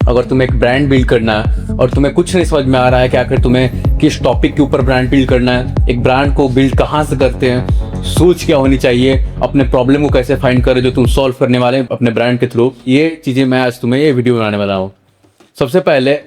अगर तुम्हें एक ब्रांड बिल्ड करना है और तुम्हें कुछ नहीं समझ में आ रहा है कि आखिर तुम्हें किस टॉपिक के ऊपर ब्रांड बिल्ड करना है, एक ब्रांड को बिल्ड कहाँ से करते हैं, सोच क्या होनी चाहिए, अपने प्रॉब्लम को कैसे फाइंड करें जो तुम सॉल्व करने वाले हैं अपने ब्रांड के थ्रू, ये चीज़ें मैं आज तुम्हें ये वीडियो बनाने वाला हूँ। सबसे पहले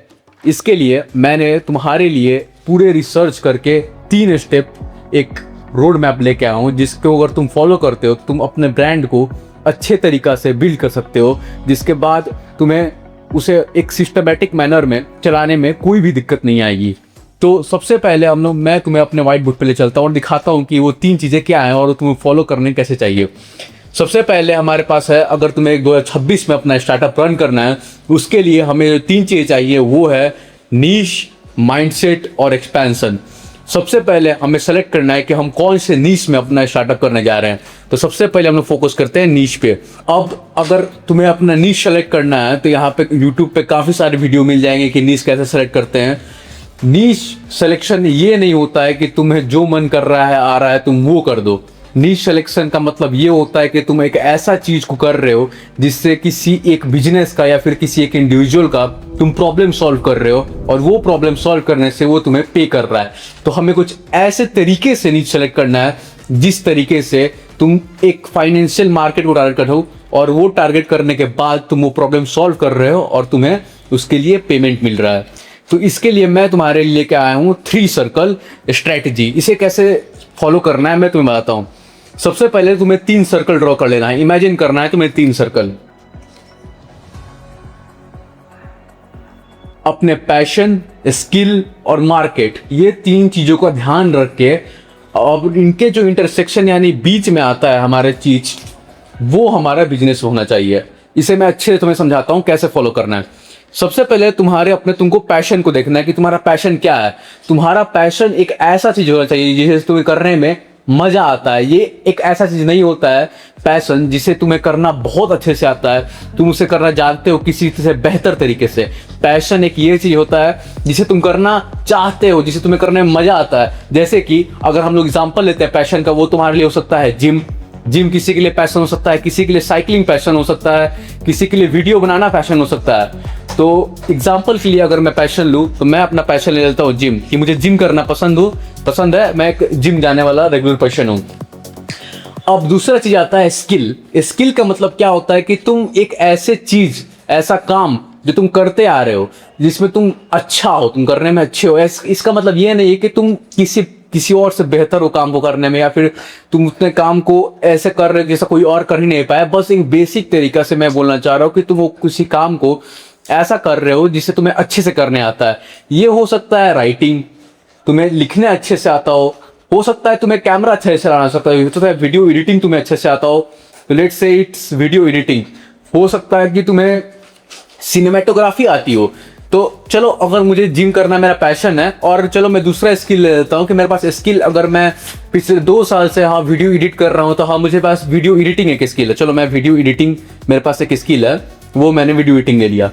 इसके लिए मैंने तुम्हारे लिए पूरे रिसर्च करके 3 स्टेप एक रोड मैप लेके आया हूँ, जिसको अगर तुम फॉलो करते हो तुम अपने ब्रांड को अच्छे तरीक़ा से बिल्ड कर सकते हो, जिसके बाद तुम्हें उसे एक सिस्टमैटिक मैनर में चलाने में कोई भी दिक्कत नहीं आएगी। तो सबसे पहले मैं तुम्हें अपने व्हाइट बोर्ड पे ले चलता हूँ और दिखाता हूँ कि वो 3 चीज़ें क्या हैं और तुम्हें फॉलो करने कैसे चाहिए। सबसे पहले हमारे पास है, अगर तुम्हें 2026 में अपना स्टार्टअप रन करना है, उसके लिए हमें जो 3 चीज़ें चाहिए वो है नीश, माइंडसेट और एक्सपेंशन। सबसे पहले हमें सेलेक्ट करना है कि हम कौन से नीश में अपना स्टार्टअप करने जा रहे हैं। तो सबसे पहले हम लोग फोकस करते हैं नीश पे। अब अगर तुम्हें अपना नीश सेलेक्ट करना है तो यहाँ पे यूट्यूब पे काफ़ी सारे वीडियो मिल जाएंगे कि नीश कैसे सेलेक्ट करते हैं। नीश सिलेक्शन ये नहीं होता है कि तुम्हें जो मन कर रहा है आ रहा है तुम वो कर दो। नीश सिलेक्शन का मतलब ये होता है कि तुम एक ऐसा चीज को कर रहे हो जिससे किसी एक बिजनेस का या फिर किसी एक इंडिविजुअल का तुम प्रॉब्लम सॉल्व कर रहे हो और वो प्रॉब्लम सॉल्व करने से वो तुम्हें पे कर रहा है। तो हमें कुछ ऐसे तरीके से नीश सेलेक्ट करना है जिस तरीके से तुम एक फाइनेंशियल मार्केट को टारगेट करो और वो टारगेट करने के बाद तुम वो प्रॉब्लम सॉल्व कर रहे हो और तुम्हें उसके लिए पेमेंट मिल रहा है। तो इसके लिए मैं तुम्हारे लिए लेके आया हूँ 3 सर्कल स्ट्रैटेजी। इसे कैसे फॉलो करना है मैं तुम्हें बताता हूँ। सबसे पहले तुम्हें 3 सर्कल ड्रॉ कर लेना है। इमेजिन करना है तुम्हें 3 सर्कल। अपने पैशन, स्किल और मार्केट, ये 3 चीजों का ध्यान रख के अब इनके जो इंटरसेक्शन यानी बीच में आता है हमारे चीज, वो हमारा बिजनेस होना चाहिए। इसे मैं अच्छे से तुम्हें समझाता हूं कैसे फॉलो करना है। सबसे पहले तुमको पैशन को देखना है कि तुम्हारा पैशन क्या है। तुम्हारा पैशन एक ऐसा चीज होना चाहिए जिसे तुम्हें करने में मजा आता है। ये एक ऐसा चीज नहीं होता है पैशन जिसे तुम्हें करना बहुत अच्छे से आता है, तुम उसे करना जानते हो किसी से बेहतर तरीके से। पैशन एक ये चीज होता है जिसे तुम करना चाहते हो, जिसे तुम्हें करने में मजा आता है। जैसे कि अगर हम लोग एग्जांपल लेते हैं पैशन का, वो तुम्हारे लिए हो सकता है जिम किसी के लिए पैशन हो सकता है, किसी के लिए साइकिलिंग पैशन हो सकता है, किसी के लिए वीडियो बनाना पैशन हो सकता है। तो एग्जाम्पल के लिए अगर मैं पैशन लूँ तो मैं अपना पैशन ले लेता हूँ जिम, कि मुझे जिम करना पसंद है, मैं एक जिम जाने वाला रेगुलर पर्सन हूँ। अब दूसरा चीज आता है स्किल। स्किल का मतलब क्या होता है कि तुम एक ऐसे चीज, ऐसा काम जो तुम करते आ रहे हो जिसमें तुम अच्छा हो, तुम करने में अच्छे हो। इसका मतलब ये नहीं है कि तुम किसी और से बेहतर हो काम को करने में, या फिर तुम उतने काम को ऐसे कर रहे हो जैसा कोई और कर ही नहीं पाया। बस एक बेसिक तरीका से मैं बोलना चाह रहा हूँ कि तुम वो किसी काम को ऐसा कर रहे हो जिसे तुम्हें अच्छे से करने आता है। ये हो सकता है राइटिंग, तुम्हें लिखने अच्छे से आता हो सकता है तुम्हें कैमरा अच्छे से चलाना सकता है, वीडियो एडिटिंग तुम्हें अच्छे से आता हो, तो let's say it's video editing. हो सकता है कि तुम्हें सिनेमेटोग्राफी आती हो। तो चलो, अगर मुझे जिम करना मेरा पैशन है और चलो मैं दूसरा स्किल ले लेता हूँ कि मेरे पास स्किल, अगर मैं पिछले 2 साल से वीडियो एडिट कर रहा हूँ तो मुझे पास वीडियो एडिटिंग एक स्किल है। चलो मैं वीडियो एडिटिंग, मेरे पास एक स्किल है, वो मैंने वीडियो एडिटिंग ले लिया।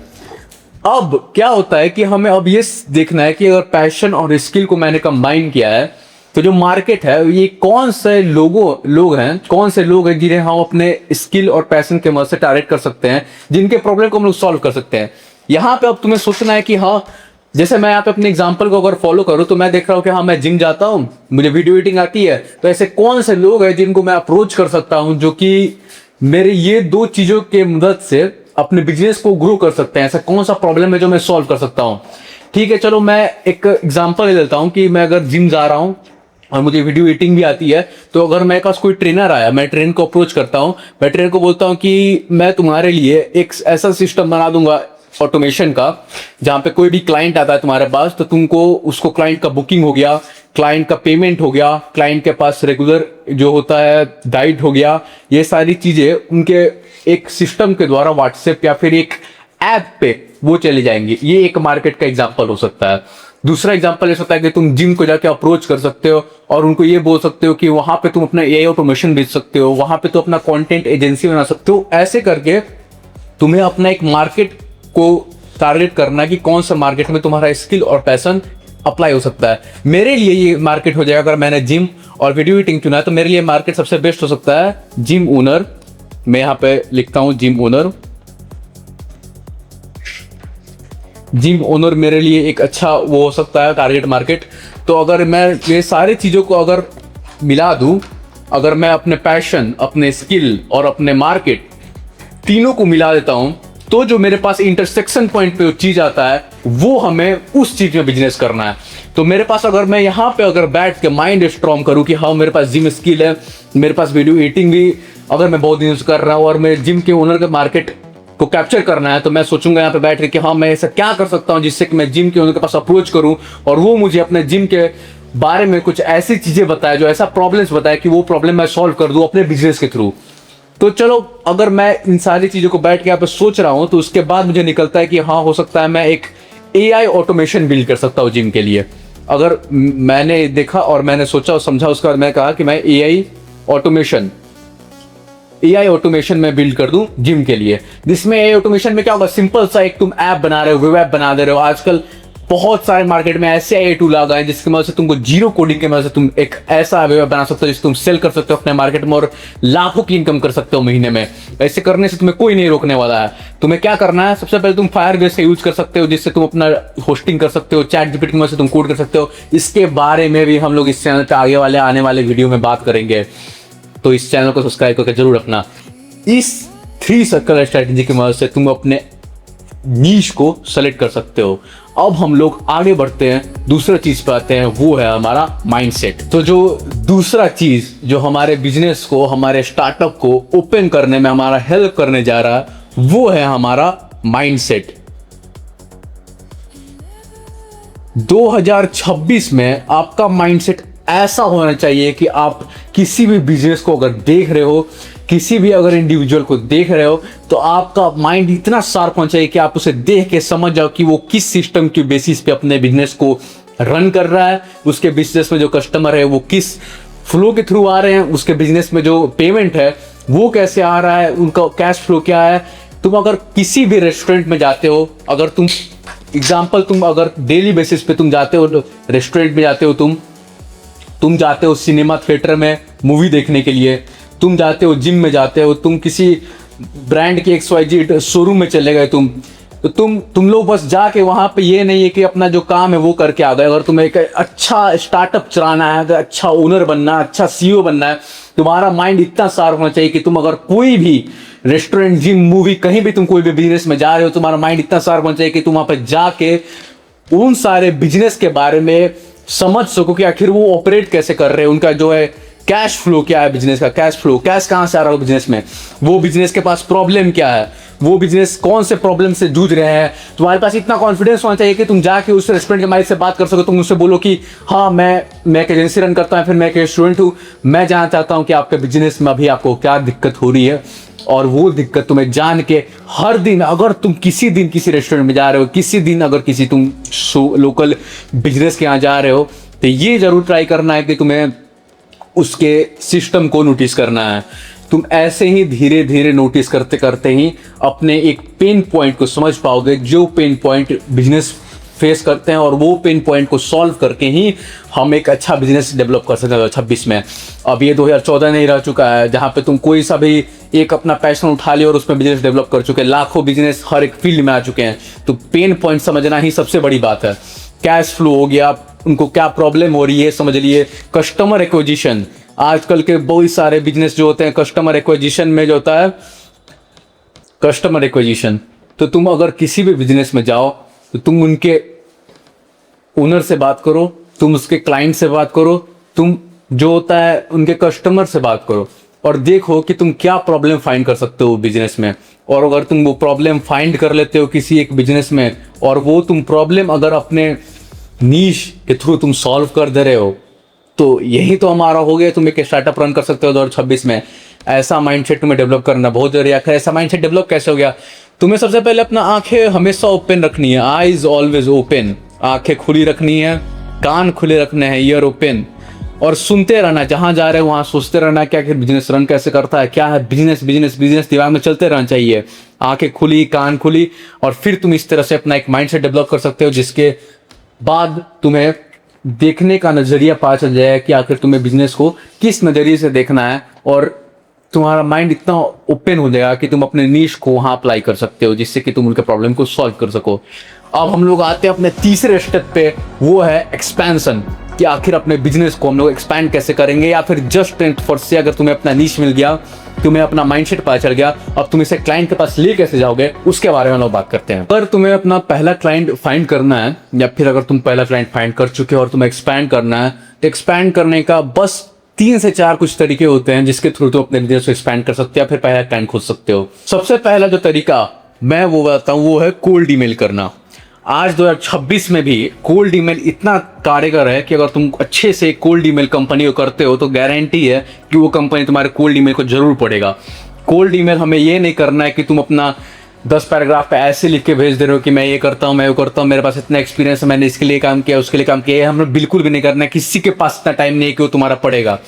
अब क्या होता है कि हमें अब ये देखना है कि अगर पैशन और स्किल को मैंने कंबाइन किया है तो जो मार्केट है ये कौन से लोग हैं जिन्हें हम अपने स्किल और पैशन के मदद से टारगेट कर सकते हैं, जिनके प्रॉब्लम को हम लोग सॉल्व कर सकते हैं। यहाँ पे अब तुम्हें सोचना है कि जैसे मैं यहाँ पे अपने एग्जांपल को अगर फॉलो करूँ तो मैं देख रहा हूँ कि मैं जिम जाता हूँ, मुझे वीडियो एडिटिंग आती है, तो ऐसे कौन से लोग हैं जिनको मैं अप्रोच कर सकता हूँ जो कि मेरे ये 2 चीजों के मदद से अपने बिजनेस को ग्रो कर सकते हैं। ऐसा कौन सा प्रॉब्लम है जो मैं सॉल्व कर सकता हूँ। ठीक है, चलो मैं एक एग्जांपल ले लेता हूँ कि मैं अगर जिम जा रहा हूँ और मुझे वीडियो एडिटिंग भी आती है, तो अगर मेरे पास कोई ट्रेनर आया, मैं ट्रेनर को अप्रोच करता हूँ, मैं ट्रेनर को बोलता हूँ कि मैं तुम्हारे लिए एक ऐसा सिस्टम बना दूंगा ऑटोमेशन का, जहाँ पे कोई भी क्लाइंट आता है तुम्हारे पास तो तुमको उसको क्लाइंट का बुकिंग हो गया, क्लाइंट का पेमेंट हो गया, क्लाइंट के पास रेगुलर जो होता है डाइट हो गया, ये सारी चीजें उनके एक सिस्टम के द्वारा व्हाट्सएप या फिर एक ऐप पे वो चली जाएंगी। ये एक मार्केट का एग्जांपल हो सकता है। दूसरा एग्जांपल ये सकता है कि तुम जिम को जाके अप्रोच कर सकते हो और उनको ये बोल सकते हो कि वहां पे तुम अपना एआई ऑटोमेशन बेच सकते हो, वहां पे तो अपना कंटेंट एजेंसी बना सकते हो। ऐसे करके तुम्हें अपना एक मार्केट को टारगेट करना कि कौन सा मार्केट में तुम्हारा स्किल और पैशन अप्लाई हो सकता है। मेरे लिए ये मार्केट हो जाएगा, अगर मैंने जिम और वीडियो एडिटिंग चुना है तो मेरे लिए मार्केट सबसे बेस्ट हो सकता है जिम ओनर। मैं यहाँ पे लिखता हूँ जिम ओनर। जिम ओनर मेरे लिए एक अच्छा वो हो सकता है टारगेट मार्केट। तो अगर मैं ये सारी चीज़ों को अगर मिला दूं, अगर मैं अपने पैशन, अपने स्किल और अपने मार्केट तीनों को मिला देता हूं, तो जो मेरे पास इंटरसेक्शन पॉइंट पे चीज आता है वो हमें उस चीज में बिजनेस करना है। तो मेरे पास अगर मैं यहाँ पे अगर बैठ के माइंड स्ट्रॉन्ग करूँ कि हाँ मेरे पास जिम स्किल है, मेरे पास वीडियो एडिटिंग भी अगर मैं बहुत दिन से कर रहा हूँ और मैं जिम के ओनर के मार्केट को कैप्चर करना है, तो मैं सोचूंगा यहाँ पे बैठ के कि हाँ मैं ऐसा क्या कर सकता हूँ जिससे कि मैं जिम के ओनर के पास अप्रोच करूँ और वो मुझे अपने जिम के बारे में कुछ ऐसी चीजें बताए, जो ऐसा प्रॉब्लम्स बताए कि वो प्रॉब्लम मैं सॉल्व कर दूं अपने बिजनेस के थ्रू। तो चलो अगर मैं इन सारी चीजों को बैठ के यहाँ पे सोच रहा हूँ, तो उसके बाद मुझे निकलता है कि हाँ हो सकता है मैं एक एआई ऑटोमेशन बिल्ड कर सकता हूँ जिम के लिए। अगर मैंने देखा और मैंने सोचा और समझा, उसके बाद मैं कहा कि मैं एआई ऑटोमेशन में बिल्ड कर दूं जिम के लिए। जिसमें एआई ऑटोमेशन में क्या होगा, सिंपल सा एक तुम ऐप बना रहे हो, वेब ऐप बना दे रहे हो। आजकल बहुत सारे मार्केट में ऐसे एआई टूल आ गए जिसकी मदद से तुमको जीरो कोडिंग की मदद से तुम एक ऐसा वेब बना सकते हो जिससे तुम सेल कर सकते हो अपने मार्केट में और लाखों की इनकम कर सकते हो महीने में। ऐसे करने से तुम्हें कोई नहीं रोकने वाला है। तुम्हें क्या करना है, सबसे पहले तुम फायरबेस का यूज कर सकते हो जिससे तुम अपना होस्टिंग कर सकते हो, चैट जीपीटी की मदद से तुम कोड कर सकते हो। इसके बारे में भी हम लोग इस चैनल पे आने वाले वीडियो में बात करेंगे, तो इस चैनल को सब्सक्राइब करके जरूर रखना। इस 3 सर्कल स्ट्रेटेजी की मदद से तुम अपने नीश को सेलेक्ट कर सकते हो। अब हम लोग आगे बढ़ते हैं, दूसरा चीज पे आते हैं, वो है हमारा माइंडसेट। तो जो दूसरा चीज जो हमारे बिजनेस को, हमारे स्टार्टअप को ओपन करने में हमारा हेल्प करने जा रहा है, वो है हमारा माइंडसेट। 2026 में आपका माइंडसेट ऐसा होना चाहिए कि आप किसी भी बिजनेस को अगर देख रहे हो, किसी भी अगर इंडिविजुअल को देख रहे हो, तो आपका माइंड इतना शार्प होना चाहिए कि आप उसे देख के समझ जाओ कि वो किस सिस्टम की बेसिस पे अपने बिजनेस को रन कर रहा है, उसके बिजनेस में जो कस्टमर है वो किस फ्लो के थ्रू आ रहे हैं, उसके बिजनेस में जो पेमेंट है वो कैसे आ रहा है, उनका कैश फ्लो क्या है। तुम अगर किसी भी रेस्टोरेंट में जाते हो, अगर तुम अगर डेली बेसिस पे तुम जाते हो रेस्टोरेंट में, जाते हो तुम जाते हो सिनेमा थिएटर में मूवी देखने के लिए, तुम जाते हो जिम में, जाते हो तुम किसी ब्रांड के XYZ शोरूम में चले गए, तो तुम लोग बस जाके वहां पे ये नहीं है कि अपना जो काम है वो करके आ गए। अगर तुम्हें एक अच्छा स्टार्टअप चलाना है, अगर अच्छा ओनर बनना है, अच्छा CEO बनना है, तुम्हारा माइंड इतना शार्प होना चाहिए कि तुम अगर कोई भी रेस्टोरेंट, जिम, मूवी, कहीं भी तुम कोई भी बिजनेस में जा रहे हो, तुम्हारा माइंड इतना शार्प होना चाहिए कि तुम वहां पर जाके उन सारे बिजनेस के बारे में समझ सको कि आखिर वो ऑपरेट कैसे कर रहे हैं, उनका जो है कैश फ्लो क्या है, बिजनेस का कैश फ्लो, कैश कहां से आ रहा है बिजनेस में, वो बिजनेस के पास प्रॉब्लम क्या है, वो बिजनेस कौन से प्रॉब्लम से जूझ रहे हैं। तुम्हारे पास इतना कॉन्फिडेंस होना चाहिए कि तुम जाके उस रेस्टोरेंट के मालिक से बात कर सको, तुम उससे बोलो कि हाँ मैं एक एजेंसी रन करता हूँ, फिर मैं एक रेस्टोरेंट हूँ, मैं जानना चाहता हूँ कि आपके बिजनेस में अभी आपको क्या दिक्कत हो रही है, और वो दिक्कत तुम्हें जान के हर दिन, अगर तुम किसी दिन किसी रेस्टोरेंट में जा रहे हो, किसी दिन अगर किसी तुम लोकल बिजनेस के यहाँ जा रहे हो, तो ये जरूर ट्राई करना है कि तुम्हें उसके सिस्टम को नोटिस करना है। तुम ऐसे ही धीरे धीरे नोटिस करते करते ही अपने एक पेन पॉइंट को समझ पाओगे, जो पेन पॉइंट बिजनेस फेस करते हैं, और वो पेन पॉइंट को सॉल्व करके ही हम एक अच्छा बिजनेस डेवलप कर सकते हैं 2026 में। अब ये 2014 नहीं रह चुका है जहाँ पे तुम कोई सा भी एक अपना पैशन उठा लिया और उसमें बिजनेस डेवलप कर चुके हैं। लाखों बिजनेस हर एक फील्ड में आ चुके हैं। तो पेन पॉइंट समझना ही सबसे बड़ी बात है। कैश फ्लो हो गया, उनको क्या प्रॉब्लम हो रही है समझ लिए। कस्टमर एक्विजिशन, आजकल के बहुत सारे बिजनेस जो होते हैं कस्टमर एक्विजिशन में जो होता है कस्टमर एक्विजिशन। तो तुम अगर किसी भी बिजनेस में जाओ तो तुम उनके ओनर से बात करो, तुम उसके क्लाइंट से बात करो, तुम जो होता है उनके कस्टमर से बात करो, और देखो कि तुम क्या प्रॉब्लम फाइंड कर सकते हो बिजनेस में। और अगर तुम वो प्रॉब्लम फाइंड कर लेते हो किसी एक बिजनेस में, और वो तुम प्रॉब्लम अगर अपने नीश के थ्रू तुम सॉल्व कर दे रहे हो, तो यही तो हमारा हो गया। तुम एक स्टार्टअप रन कर सकते हो 2026 में। ऐसा माइंडसेट तुम्हें डेवलप करना बहुत जरूरी है। ऐसा माइंडसेट डेवलप कैसे हो गया? तुम्हें सबसे पहले अपना आंखें हमेशा ओपन रखनी है, आईज ऑलवेज ओपन। आंखें खुली रखनी है, कान खुले रखने हैं, ईयर ओपन, और सुनते रहना। जहां जा रहे हो वहां सोचते रहना क्या कि बिजनेस रन कैसे करता है, क्या है बिजनेस, बिजनेस बिजनेस दिमाग में चलते रहना चाहिए। आंखें खुली, कान खुली, और फिर तुम इस तरह से अपना एक माइंडसेट डेवलप कर सकते हो, जिसके बाद तुम्हें देखने का नजरिया पता चल जाएगा कि आखिर तुम्हें बिजनेस को किस नजरिए से देखना है, और तुम्हारा माइंड इतना ओपन हो जाएगा कि तुम अपने नीश को वहां अप्लाई कर सकते हो, जिससे कि तुम उनके प्रॉब्लम को सॉल्व कर सको। अब हम लोग आते हैं अपने तीसरे स्टेप पे, वो है एक्सपेंशन, कि आखिर अपने बिजनेस को हम लोग एक्सपैंड कैसे करेंगे, या फिर जस्ट एंड फॉर से अगर तुम्हें अपना नीश मिल गया, तुम्हें अपना माइंडसेट पता चल गया, अब तुम इसे क्लाइंट के पास ले कैसे जाओगे, उसके बारे में हम लोग बात करते हैं। अगर तुम्हें अपना पहला क्लाइंट फाइंड करना है, या फिर अगर तुम पहला क्लाइंट फाइंड कर चुके हो और तुम्हें एक्सपैंड करना है, तो एक्सपैंड करने का बस 3 से 4 कुछ तरीके होते हैं जिसके थ्रू तुम अपने बिजनेस को एक्सपैंड कर सकते हो, या फिर पहला क्लाइंट खोज सकते हो। सबसे पहला जो तरीका मैं वो बताऊं वो है कोल्ड ईमेल करना। आज 2026 में भी कोल्ड ईमेल इतना कारगर है कि अगर तुम अच्छे से कोल्ड ईमेल कंपनी को करते हो तो गारंटी है कि वो कंपनी तुम्हारे कोल्ड ईमेल को जरूर पढ़ेगा। कोल्ड ईमेल हमें ये नहीं करना है कि तुम अपना 10 पैराग्राफ पे ऐसे लिख के भेज दे रहे हो कि मैं ये करता हूँ, मैं वो करता हूँ, मेरे पास इतना एक्सपीरियंस है, मैंने इसके लिए काम किया, उसके लिए काम किया। ये हमें बिल्कुल भी नहीं करना है, किसी के पास इतना टाइम नहीं है कि वो तुम्हारा पढ़ेगा।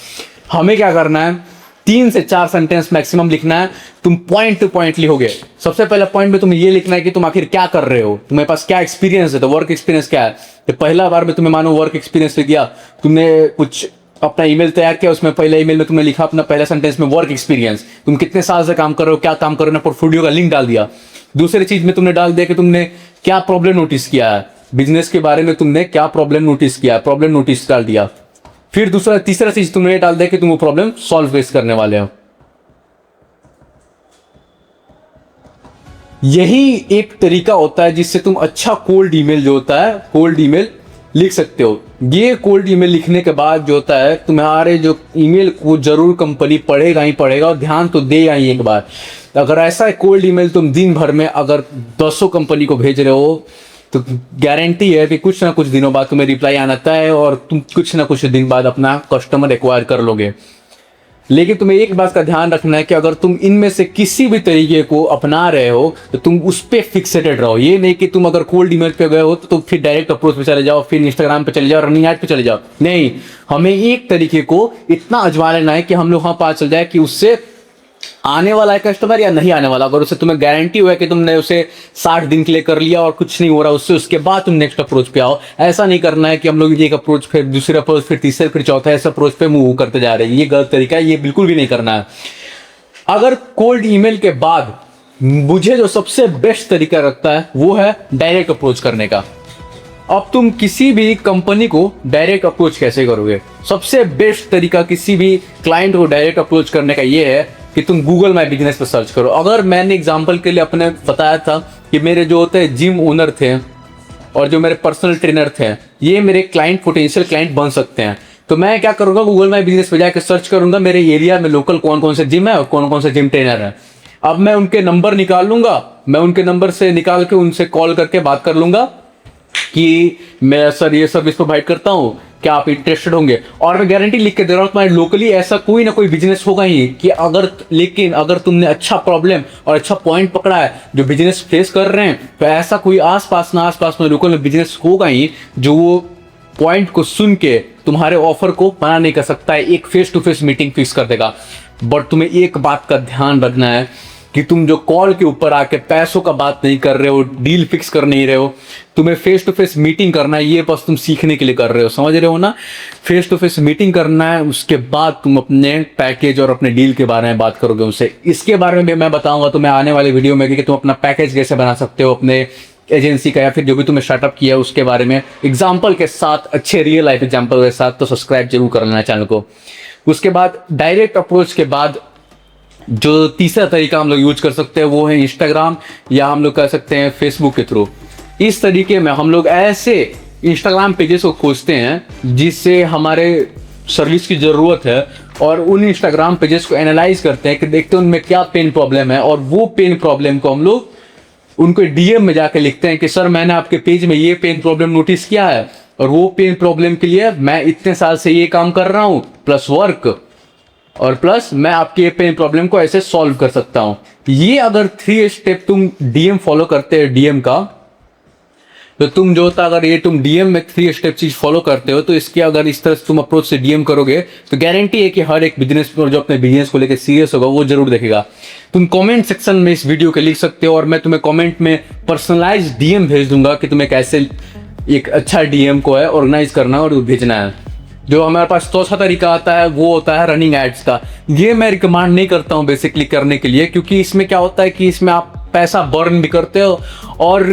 हमें क्या करना है, 3 से 4 सेंटेंस मैक्सिमम लिखना है। तुम पॉइंट टू पॉइंट लिखोगे। सबसे पहले पॉइंट में तुम्हें ये लिखना है कि तुम आखिर क्या कर रहे हो, तुम्हारे पास क्या एक्सपीरियंस है, तो वर्क एक्सपीरियंस क्या है। तो पहला बार में तुम्हें मानो वर्क एक्सपीरियंस लिख दिया, तुमने कुछ अपना ईमेल तैयार किया, उसमें पहले ईमेल में तुमने लिखा अपना पहला सेंटेंस में वर्क एक्सपीरियंस, तुम कितने साल से काम कर रहे हो, क्या काम कर रहे हो, पोर्टफोलियो का लिंक डाल दिया। दूसरी चीज में तुमने डाल दिया कि तुमने क्या प्रॉब्लम नोटिस किया है, बिजनेस के बारे में तुमने क्या प्रॉब्लम नोटिस किया, प्रॉब्लम नोटिस डाल दिया। फिर तीसरा चीज तुमने डाल दिया कि तुम वो प्रॉब्लम सॉल्व कैसे करने वाले हो। यही एक तरीका होता है जिससे तुम अच्छा कोल्ड ईमेल जो होता है, कोल्ड ईमेल लिख सकते हो। ये कोल्ड ईमेल लिखने के बाद जो होता है, तुम्हारे जो ईमेल को जरूर कंपनी पढ़ेगा ही पढ़ेगा और ध्यान तो देगा ही एक बार। अगर ऐसा कोल्ड ईमेल तुम दिन भर में अगर 200 कंपनी को भेज रहे हो तो गारंटी है कि कुछ ना कुछ दिनों बाद तुम्हें रिप्लाई आना तय है और तुम कुछ ना कुछ दिन बाद अपना कस्टमर एक्वायर कर लोगे। लेकिन तुम्हें एक बात का ध्यान रखना है कि अगर तुम इनमें से किसी भी तरीके को अपना रहे हो तो तुम उस पर फिक्सेटेड रहो। ये नहीं कि तुम अगर कोल्ड ईमेल पे गए हो तो तुम फिर डायरेक्ट अप्रोच पे चले जाओ, फिर इंस्टाग्राम पे चले जाओ, रनिंग ऐड पे चले जाओ। नहीं, हमें एक तरीके को इतना अजमा लेना है कि हम लोग पता चल जाए कि उससे आने वाला है कस्टमर या नहीं आने वाला। अगर उसे तुम्हें गारंटी हुआ है कि तुमने उसे 60 दिन के लिए कर लिया और कुछ नहीं हो रहा उससे, उसके बाद तुम नेक्स्ट अप्रोच पे आओ। ऐसा नहीं करना है कि हम लोग एक अप्रोच, फिर दूसरा अप्रोच, फिर तीसरा, फिर चौथा, ऐसा अप्रोच पे मूव करते जा रहे हैं। ये गलत तरीका है, ये बिल्कुल भी नहीं करना है। अगर कोल्ड ईमेल के बाद मुझे जो सबसे बेस्ट तरीका लगता है वो है डायरेक्ट अप्रोच करने का। अब तुम किसी भी कंपनी को डायरेक्ट अप्रोच कैसे करोगे? सबसे बेस्ट तरीका किसी भी क्लाइंट को डायरेक्ट अप्रोच करने का ये है कि तुम गूगल माई बिजनेस पर सर्च करो। अगर मैंने एग्जांपल के लिए अपने बताया था कि मेरे जो होते हैं जिम ओनर थे और जो मेरे पर्सनल ट्रेनर थे, ये मेरे क्लाइंट, पोटेंशियल क्लाइंट बन सकते हैं, तो मैं क्या करूंगा, गूगल माई बिजनेस पे जाकर सर्च करूंगा मेरे एरिया में लोकल कौन कौन से जिम है और कौन कौन से जिम ट्रेनर है। अब मैं उनके नंबर निकाल लूंगा, मैं उनके नंबर से निकाल के उनसे कॉल करके बात कर लूंगा कि मैं सर ये सर्विस प्रोवाइड करता हूँ, क्या आप इंटरेस्टेड होंगे। और मैं गारंटी लिख के दे रहा हूँ तुम्हारे लोकली ऐसा कोई ना कोई बिजनेस होगा ही कि लेकिन अगर तुमने अच्छा प्रॉब्लम और अच्छा पॉइंट पकड़ा है जो बिजनेस फेस कर रहे हैं, तो ऐसा कोई आसपास में लोकल में बिजनेस होगा ही जो वो पॉइंट को सुन के तुम्हारे ऑफर को मना नहीं कर सकता है, एक face to face meeting fix कर देगा। बट तुम्हें एक बात का ध्यान रखना है कि तुम जो कॉल के ऊपर आके पैसों का बात नहीं कर रहे हो, डील फिक्स कर नहीं रहे हो, तुम्हें फेस टू फेस मीटिंग करना है। ये बस तुम सीखने के लिए कर रहे हो, समझ रहे हो ना? फेस टू फेस मीटिंग करना है, उसके बाद तुम अपने पैकेज और अपने डील के बारे में बात करोगे उनसे। इसके बारे में भी मैं बताऊंगा तुम्हें आने वाले वीडियो में कि तुम अपना पैकेज कैसे बना सकते हो अपने एजेंसी का या फिर जो भी तुमने स्टार्टअप किया उसके बारे में एग्जाम्पल के साथ, अच्छे रियल लाइफ एग्जाम्पल के साथ। तो सब्सक्राइब जरूर कर लेना चैनल को। उसके बाद डायरेक्ट अप्रोच के बाद जो तीसरा तरीका हम लोग यूज कर सकते हैं वो है इंस्टाग्राम, या हम लोग कह सकते हैं फेसबुक के थ्रू। इस तरीके में हम लोग ऐसे इंस्टाग्राम पेजेस को खोजते हैं जिससे हमारे सर्विस की ज़रूरत है, और उन इंस्टाग्राम पेजेस को एनालाइज करते हैं कि देखते हैं उनमें क्या पेन प्रॉब्लम है, और वो पेन प्रॉब्लम को हम लोग उनको डीएम में जाके लिखते हैं कि सर मैंने आपके पेज में ये पेन प्रॉब्लम नोटिस किया है और वो पेन प्रॉब्लम के लिए मैं इतने साल से ये काम कर रहा हूँ प्लस वर्क, और प्लस मैं आपके पेन प्रॉब्लम को ऐसे सॉल्व कर सकता हूं। ये अगर 3 स्टेप तुम डीएम फॉलो करते हो डीएम का, तो तुम जो होता अगर ये तुम डीएम में 3 स्टेप चीज फॉलो करते हो तो इसके अगर इस तरह से तुम अप्रोच से डीएम करोगे तो गारंटी है कि हर एक बिजनेस जो अपने बिजनेस को लेकर सीरियस होगा वो जरूर देखेगा। तुम कमेंट सेक्शन में इस वीडियो के लिख सकते हो और मैं तुम्हें कमेंट में पर्सनलाइज डीएम भेज दूंगा कि तुम्हें कैसे एक अच्छा डीएम को है ऑर्गेनाइज करना और भेजना है। जो हमारे पास चौथा तरीका आता है वो होता है रनिंग एड्स का। ये मैं रिकमेंड नहीं करता हूँ बेसिकली करने के लिए, क्योंकि इसमें क्या होता है कि इसमें आप पैसा बर्न भी करते हो और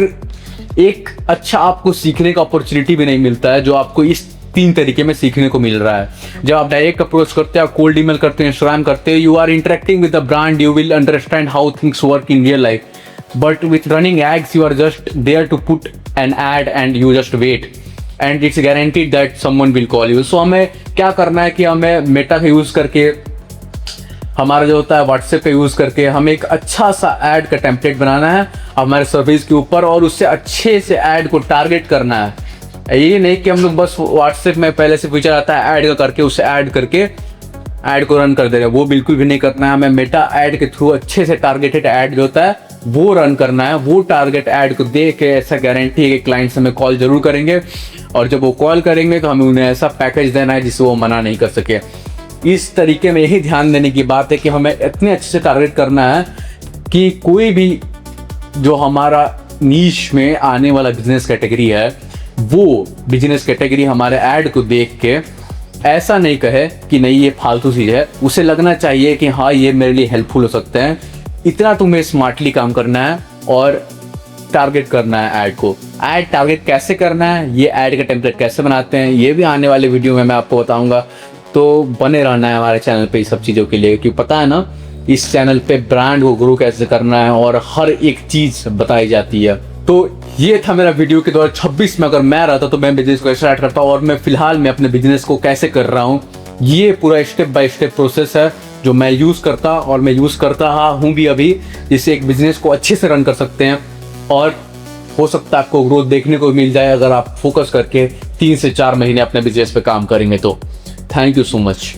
एक अच्छा आपको सीखने का अपॉर्चुनिटी भी नहीं मिलता है जो आपको इस 3 तरीके में सीखने को मिल रहा है। जब आप डायरेक्ट अप्रोच करते हैं, आप कोल्ड ईमेल करते हैं, इंस्टाग्राम करते हैं, you are interacting with the brand, you will understand how things work in real life. But with running ads you are just there to put an ad and you just wait and it's guaranteed that someone will call you. सो हमें क्या करना है कि हमें Meta का use करके, हमारा जो होता है व्हाट्सएप का यूज़ करके, हमें एक अच्छा सा ऐड का टेम्पलेट बनाना है हमारे सर्विस के ऊपर और उससे अच्छे से ऐड को टारगेट करना है। ये नहीं कि हम लोग बस व्हाट्सएप में पहले से फीचर आता है ऐड का करके उससे ऐड करके ऐड को रन कर दे रहे हैं, वो बिल्कुल भी नहीं करना है। हमें मेटा ऐड के थ्रू अच्छे से टारगेटेड ऐड जो होता है वो रन करना है। वो टारगेट ऐड को दे के ऐसा गारंटी है कि क्लाइंट्स हमें कॉल जरूर करेंगे और जब वो कॉल करेंगे तो हमें उन्हें ऐसा पैकेज देना है जिससे वो मना नहीं कर सके। इस तरीके में यही ध्यान देने की बात है कि हमें इतने अच्छे से टारगेट करना है कि कोई भी जो हमारा नीश में आने वाला बिजनेस कैटेगरी है वो बिजनेस कैटेगरी हमारे ऐड को देख के ऐसा नहीं कहे कि नहीं ये फालतू चीज़ है, उसे लगना चाहिए कि हाँ ये मेरे लिए हेल्पफुल हो सकते हैं। इतना तुम्हें स्मार्टली काम करना है और टारगेट करना है ऐड को। ऐड टारगेट कैसे करना है, ये ऐड का टेम्पलेट कैसे बनाते हैं, ये भी आने वाले वीडियो में मैं आपको बताऊंगा। तो बने रहना है हमारे चैनल पे इस सब चीज़ों के लिए, क्योंकि पता है ना इस चैनल पे ब्रांड को ग्रो कैसे करना है और हर एक चीज़ बताई जाती है। तो ये था मेरा वीडियो के 2026 में अगर मैं रहता तो मैं बिजनेस को स्टार्ट करता और मैं फिलहाल मैं अपने बिजनेस को कैसे कर रहा हूँ। ये पूरा स्टेप बाय स्टेप प्रोसेस है जो मैं यूज़ करता और मैं यूज़ करता हूँ भी अभी, जिससे एक बिजनेस को अच्छे से रन कर सकते हैं और हो सकता है आपको ग्रोथ देखने को मिल जाए अगर आप फोकस करके 3 से 4 महीने अपने बिजनेस पे काम करेंगे तो। Thank you so much.